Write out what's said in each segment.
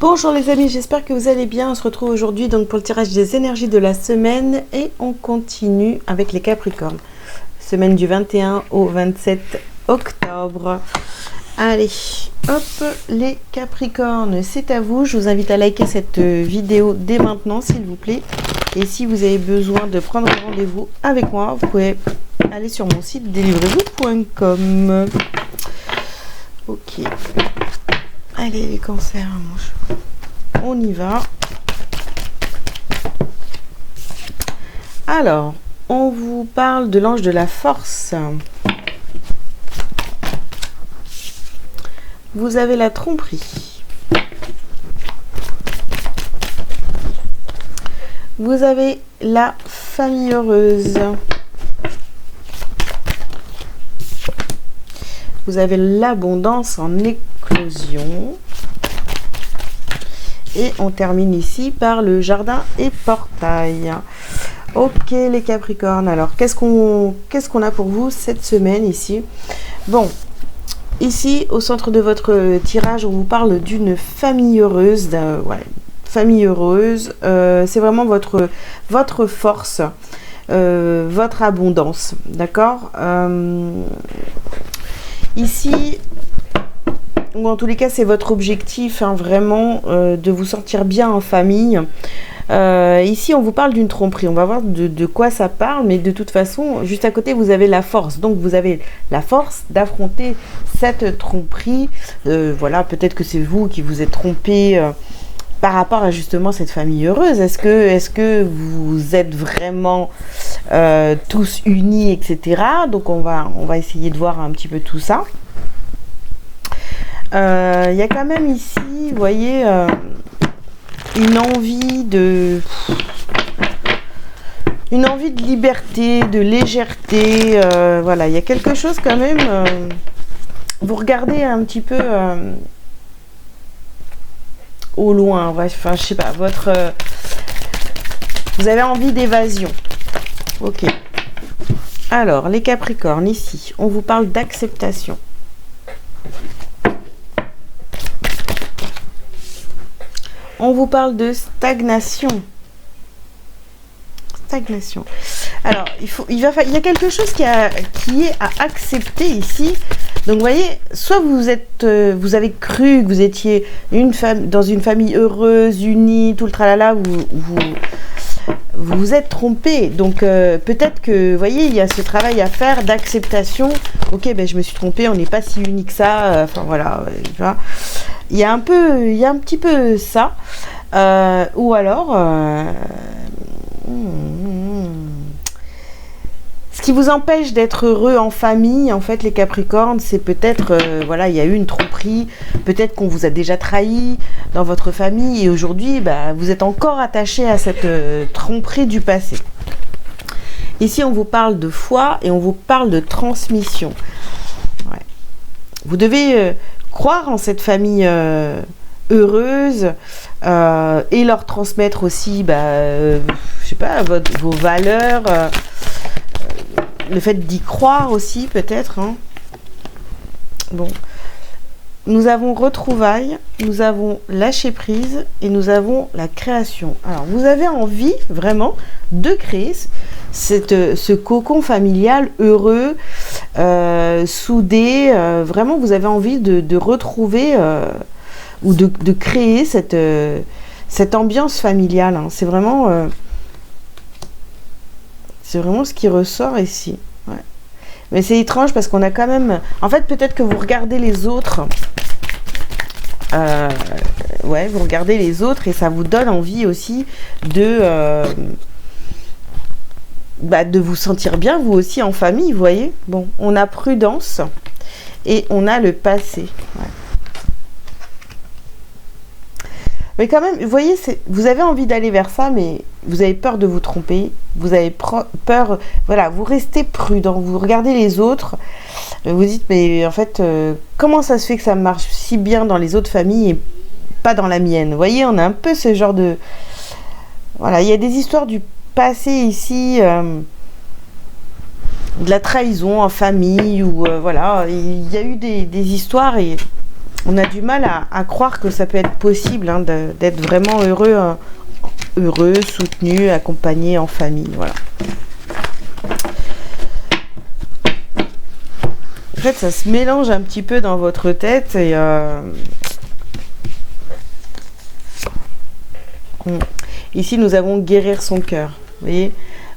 Bonjour les amis, j'espère que vous allez bien. On se retrouve aujourd'hui donc pour le tirage des énergies de la semaine et on continue avec les Capricornes. Semaine du 21 au 27 octobre. Allez, hop, les Capricornes, c'est à vous. Je vous invite à liker cette vidéo dès maintenant s'il vous plaît. Et si vous avez besoin de prendre rendez-vous avec moi, vous pouvez aller sur mon site délivrez-vous.com. Ok. Allez les cancers, on y va. Alors, on vous parle de l'ange de la force. Vous avez la tromperie. Vous avez la famille heureuse. Vous avez l'abondance en éclosion. Et on termine ici par le jardin et portail. Ok les Capricornes, alors qu'est-ce qu'on a pour vous cette semaine ici? Bon, ici au centre de votre tirage, on vous parle d'une famille heureuse. Famille heureuse, c'est vraiment votre force, votre abondance, d'accord? Ici, ou en tous les cas, c'est votre objectif, hein, vraiment, de vous sentir bien en famille. Ici, on vous parle d'une tromperie. On va voir de quoi ça parle, mais de toute façon, juste à côté, vous avez la force. Donc, vous avez la force d'affronter cette tromperie. Voilà, peut-être que c'est vous qui vous êtes trompé par rapport à justement cette famille heureuse. Est-ce que vous êtes vraiment tous unis, etc. Donc, on va essayer de voir un petit peu tout ça. Il y a quand même ici, vous voyez, une envie de liberté, de légèreté. Voilà, il y a quelque chose quand même. Vous regardez un petit peu au loin. Enfin, je sais pas. Vous avez envie d'évasion. Ok. Alors, les Capricornes, ici, on vous parle d'acceptation. On vous parle de stagnation. Stagnation. Alors, il y a quelque chose qui est à accepter ici. Donc, vous voyez, soit vous avez cru que vous étiez dans une famille heureuse, unie, tout le tralala, vous vous êtes trompé. Donc, peut-être que, vous voyez, il y a ce travail à faire d'acceptation. Ok, ben, je me suis trompée, on n'est pas si unis que ça. Enfin, voilà, tu vois. Il y a un petit peu ça. Ou alors, ce qui vous empêche d'être heureux en famille, en fait, les Capricornes, c'est peut-être, voilà, il y a eu une tromperie, peut-être qu'on vous a déjà trahi dans votre famille, et aujourd'hui, bah, vous êtes encore attaché à cette tromperie du passé. Ici, on vous parle de foi et on vous parle de transmission. Ouais. Vous devez croire en cette famille heureuse et leur transmettre aussi, je sais pas, vos valeurs, le fait d'y croire aussi peut-être. Hein. Bon, nous avons retrouvailles, nous avons lâcher prise et nous avons la création. Alors, vous avez envie vraiment de créer ce cocon familial heureux, soudé. Vraiment, vous avez envie de retrouver ou de créer cette ambiance familiale. Hein. C'est vraiment ce qui ressort ici. Ouais. Mais c'est étrange parce qu'on a quand même... En fait, peut-être que vous regardez les autres. Vous regardez les autres et ça vous donne envie aussi de vous sentir bien, vous aussi, en famille, vous voyez. Bon, on a prudence et on a le passé. Ouais. Mais quand même, vous voyez, vous avez envie d'aller vers ça, mais vous avez peur de vous tromper. Vous avez peur, voilà, vous restez prudent. Vous regardez les autres, vous dites, mais en fait, comment ça se fait que ça marche si bien dans les autres familles et pas dans la mienne? Vous voyez, on a un peu ce genre de... Voilà, il y a des histoires du passé ici, de la trahison en famille, ou voilà, il y a eu des histoires et on a du mal à croire que ça peut être possible hein, d'être vraiment heureux, heureux, soutenu, accompagné en famille. Voilà. En fait, ça se mélange un petit peu dans votre tête et ici, nous avons guérir son cœur. Vous voyez,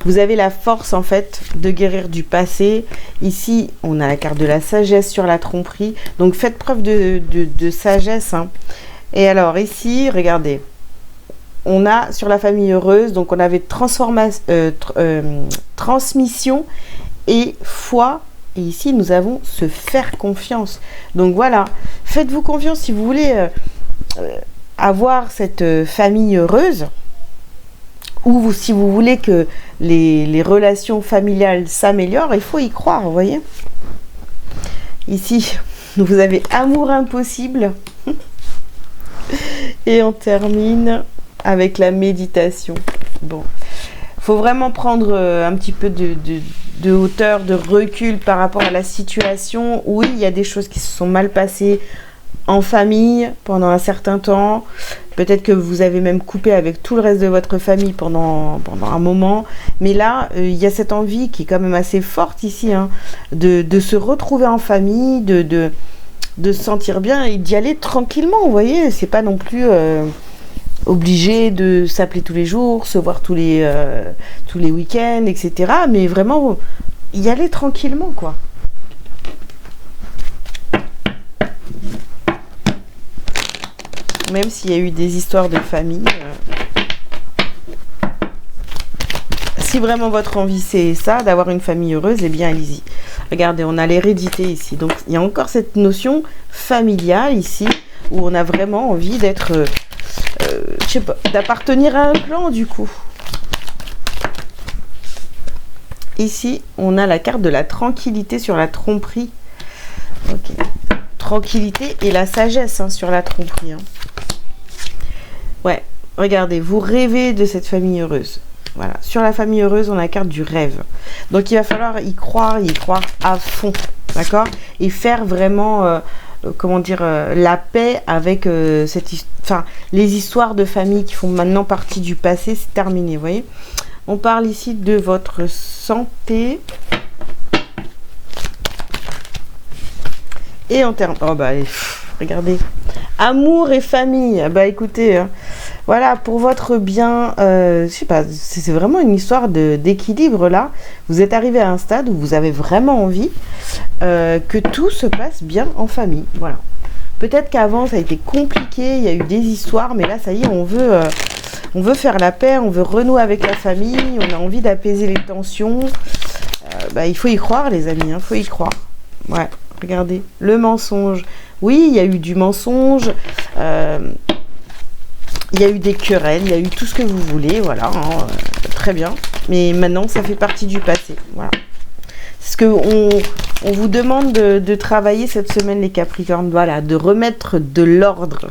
vous avez la force en fait de guérir du passé. Ici, on a la carte de la sagesse sur la tromperie. Donc, faites preuve de sagesse. Hein. Et alors, ici, regardez. On a sur la famille heureuse, donc on avait transmission et foi. Et ici, nous avons se faire confiance. Donc voilà, faites-vous confiance si vous voulez avoir cette famille heureuse. Ou si vous voulez que les relations familiales s'améliorent, il faut y croire, vous voyez. Ici, vous avez amour impossible. Et on termine avec la méditation. Bon, faut vraiment prendre un petit peu de hauteur, de recul par rapport à la situation. Oui, il y a des choses qui se sont mal passées en famille pendant un certain temps. Peut-être que vous avez même coupé avec tout le reste de votre famille pendant un moment. Mais là, il y a cette envie qui est quand même assez forte ici, hein, de se retrouver en famille, de se sentir bien et d'y aller tranquillement, vous voyez. C'est pas non plus obligé de s'appeler tous les jours, se voir tous les week-ends, etc. Mais vraiment, y aller tranquillement, quoi. Même s'il y a eu des histoires de famille. Si vraiment votre envie c'est ça, d'avoir une famille heureuse, eh bien allez-y. Regardez, on a l'hérédité ici. Donc il y a encore cette notion familiale ici, où on a vraiment envie d'être, je sais pas, d'appartenir à un clan du coup. Ici, on a la carte de la tranquillité sur la tromperie. Ok. Tranquillité et la sagesse hein, sur la tromperie. Hein. Ouais, regardez, vous rêvez de cette famille heureuse. Voilà, sur la famille heureuse, on a la carte du rêve. Donc, il va falloir y croire à fond, d'accord? Et faire vraiment, comment dire, la paix avec les histoires de famille qui font maintenant partie du passé, c'est terminé, vous voyez? On parle ici de votre santé. Et en termes... Oh bah, regardez. Amour et famille. Bah écoutez, voilà, pour votre bien, je sais pas, c'est vraiment une histoire d'équilibre là. Vous êtes arrivé à un stade où vous avez vraiment envie que tout se passe bien en famille. Voilà. Peut-être qu'avant ça a été compliqué, il y a eu des histoires, mais là ça y est, on veut faire la paix, on veut renouer avec la famille, on a envie d'apaiser les tensions. Bah, il faut y croire les amis, il faut y croire. Ouais. Regardez, le mensonge. Oui, il y a eu du mensonge. Il y a eu des querelles. Il y a eu tout ce que vous voulez. Voilà, hein, très bien. Mais maintenant, ça fait partie du passé. Voilà. C'est ce qu'on vous demande de travailler cette semaine, les Capricornes. Voilà, de remettre de l'ordre.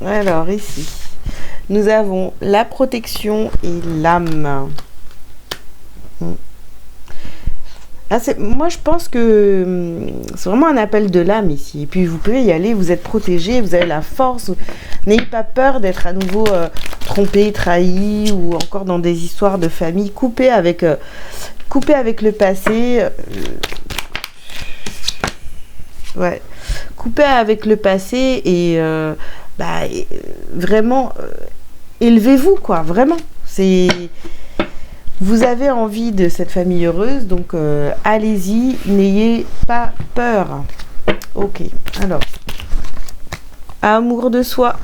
Alors, ici, nous avons la protection et l'âme. Ah, moi je pense que c'est vraiment un appel de l'âme ici. Et puis vous pouvez y aller, vous êtes protégé, vous avez la force. N'ayez pas peur d'être à nouveau trompé, trahi ou encore dans des histoires de famille. Coupez avec le passé. Ouais. Coupez avec le passé et vraiment élevez-vous quoi, vraiment. Vous avez envie de cette famille heureuse, donc allez-y, n'ayez pas peur. Ok, alors, amour de soi.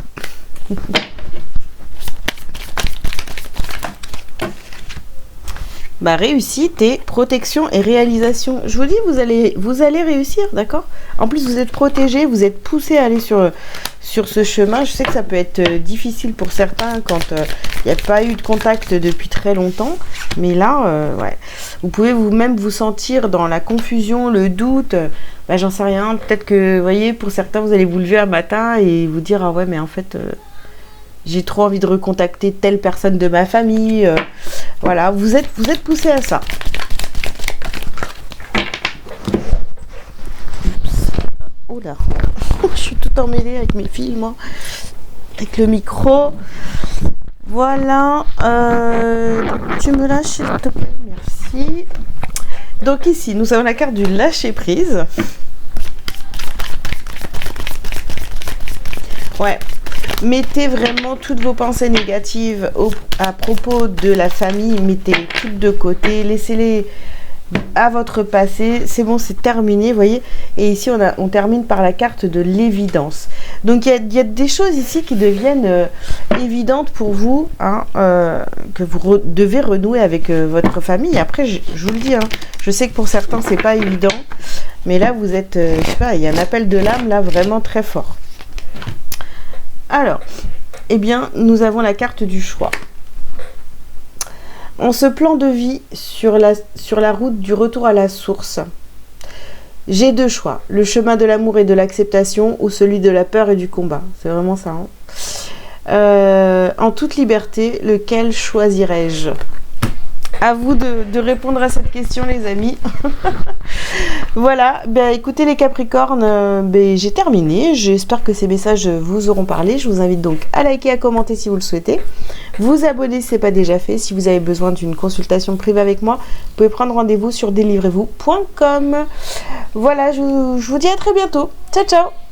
Bah, réussite et protection et réalisation. Je vous dis, vous allez réussir, d'accord? En plus, vous êtes protégé, vous êtes poussé à aller sur ce chemin. Je sais que ça peut être difficile pour certains quand il n'y a pas eu de contact depuis très longtemps. Mais là, ouais, vous pouvez vous-même vous sentir dans la confusion, le doute. Bah, j'en sais rien. Peut-être que, vous voyez, pour certains, vous allez vous lever un matin et vous dire, ah ouais, mais en fait... j'ai trop envie de recontacter telle personne de ma famille. Voilà, vous êtes poussé à ça. Oula, je suis tout emmêlée avec mes fils, moi. Avec le micro. Voilà. Tu me lâches, s'il te plaît. Merci. Donc ici, nous avons la carte du lâcher-prise. Ouais. Mettez vraiment toutes vos pensées négatives à propos de la famille. Mettez-les toutes de côté. Laissez-les à votre passé. C'est bon, c'est terminé, vous voyez. Et ici, on termine par la carte de l'évidence. Donc, il y a des choses ici qui deviennent évidentes pour vous, hein, que vous devez renouer avec votre famille. Après, je vous le dis, hein, je sais que pour certains, c'est pas évident. Mais là, vous êtes, je sais pas, il y a un appel de l'âme, là, vraiment très fort. Alors, eh bien, nous avons la carte du choix. En ce plan de vie sur la route du retour à la source, j'ai deux choix. Le chemin de l'amour et de l'acceptation ou celui de la peur et du combat. C'est vraiment ça. Hein. En toute liberté, lequel choisirais-je? À vous de répondre à cette question, les amis. Voilà, ben, écoutez les Capricornes, ben, j'ai terminé. J'espère que ces messages vous auront parlé. Je vous invite donc à liker, à commenter si vous le souhaitez. Vous abonner si ce n'est pas déjà fait. Si vous avez besoin d'une consultation privée avec moi, vous pouvez prendre rendez-vous sur délivrez-vous.com. Voilà, je vous dis à très bientôt. Ciao, ciao!